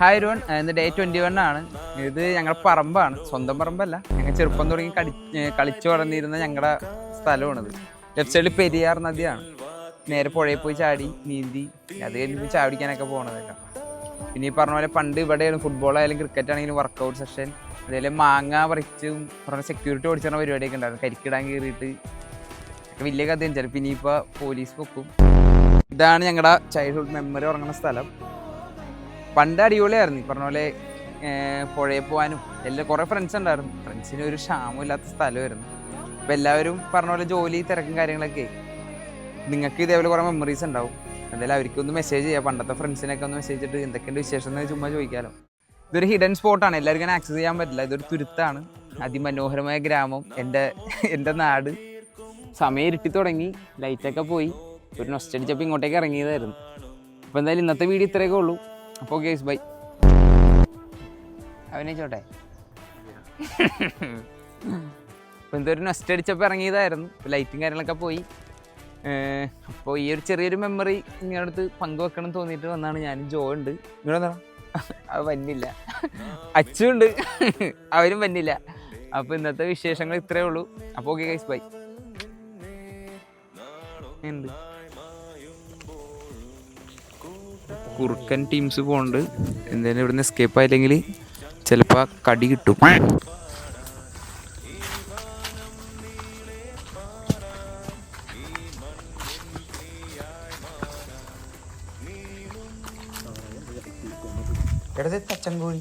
Hi everyone, ഇന്ന് day 21 ആണ്. ഇത് ഞങ്ങളുടെ പറമ്പാണ്, സ്വന്തം പറമ്പല്ല. ഞങ്ങൾ ചെറുപ്പം തുടങ്ങി കളിച്ചു വളർന്നിരുന്ന ഞങ്ങളുടെ സ്ഥലമാണിത്. ലെഫ്റ്റ് സൈഡിൽ പെരിയാർ നദിയാണ്. നേരെ പുഴയിൽ പോയി ചാടി നീന്തി അത് കഴിഞ്ഞ് ചാടിക്കാനൊക്കെ പോകണതൊക്കെ. പിന്നെ ഈ പറഞ്ഞ പോലെ പണ്ട് ഇവിടെയാണ് ഫുട്ബോൾ ആയാലും ക്രിക്കറ്റ് ആണെങ്കിലും വർക്കൗട്ട് സെഷൻ, അതേപോലെ മാങ്ങ പറിച്ചും പറഞ്ഞ സെക്യൂരിറ്റി ഓടിച്ചിരുന്ന പരിപാടിയൊക്കെ ഉണ്ടായിരുന്നു. കരിക്കിടാൻ കയറിയിട്ട് ഒക്കെ വലിയ കഥയും ചിലപ്പോൾ ഇനിയിപ്പോൾ പോലീസ് പൊക്കും. ഇതാണ് ഞങ്ങളുടെ ചൈൽഡ്ഹുഡ് മെമ്മറി ഉറങ്ങുന്ന സ്ഥലം. പണ്ട് അടിപൊളിയായിരുന്നു. ഈ പറഞ്ഞ പോലെ പുഴയിൽ പോകാനും എല്ലാം കുറേ ഫ്രണ്ട്സ് ഉണ്ടായിരുന്നു. ഫ്രണ്ട്സിന് ഒരു ക്ഷാമമില്ലാത്ത സ്ഥലമായിരുന്നു. അപ്പോൾ എല്ലാവരും പറഞ്ഞ പോലെ ജോലി തിരക്കും കാര്യങ്ങളൊക്കെ. നിങ്ങൾക്ക് ഇതേപോലെ കുറേ മെമ്മറീസ് ഉണ്ടാവും. എന്തായാലും അവർക്കൊന്ന് മെസ്സേജ് ചെയ്യാം, പണ്ടത്തെ ഫ്രണ്ട്സിനൊക്കെ ഒന്ന് മെസ്സേജ് ഇട്ട് എന്തൊക്കെയുണ്ട് വിശേഷം എന്ന് ചുമ്മാ ചോദിക്കാമല്ലോ. ഇതൊരു ഹിഡൻ സ്പോട്ടാണ്, എല്ലാവർക്കും ആക്സസ് ചെയ്യാൻ പറ്റില്ല. ഇതൊരു തുരുത്താണ്, അതിമനോഹരമായ ഗ്രാമം, എൻ്റെ നാട്. സമയം ഇരുട്ടി തുടങ്ങി, ലൈറ്റൊക്കെ പോയി, ഒരു നൊസ്റ്റടിച്ചപ്പോൾ ഇങ്ങോട്ടേക്ക് ഇറങ്ങിയതായിരുന്നു. അപ്പോൾ എന്തായാലും ഇന്നത്തെ വീഡിയോ ഇത്രയൊക്കെ ഉള്ളൂ. അപ്പോൾ ഗേസ് ബൈ. അഭിനയിച്ചോട്ടെ. അപ്പോൾ എന്തൊരു നൊസ്റ്റ് അടിച്ചപ്പോൾ ഇറങ്ങിയതായിരുന്നു. ഇപ്പോൾ ലൈറ്റും കാര്യങ്ങളൊക്കെ പോയി. അപ്പോൾ ഈ ഒരു ചെറിയൊരു മെമ്മറി നിങ്ങളുടെ അടുത്ത് പങ്കുവെക്കണം തോന്നിയിട്ട് വന്നാണ്. ഞാനും ജോ ഉണ്ട്. നിങ്ങളെന്താ അത് വന്നില്ല, അച്ചുണ്ട്, അവരും വന്നില്ല. അപ്പോൾ ഇന്നത്തെ വിശേഷങ്ങൾ ഇത്രയേ ഉള്ളൂ. അപ്പോൾ ഓക്കെ ഗൈസ് ബൈ. എന്ത് കുറുക്കൻ ടീംസ് പോകുന്നുണ്ട്. എന്തായാലും ഇവിടുന്ന് എസ്കേപ്പ് ആയില്ലെങ്കിൽ ചിലപ്പോൾ കടി കിട്ടും. തച്ചങ്കോഴി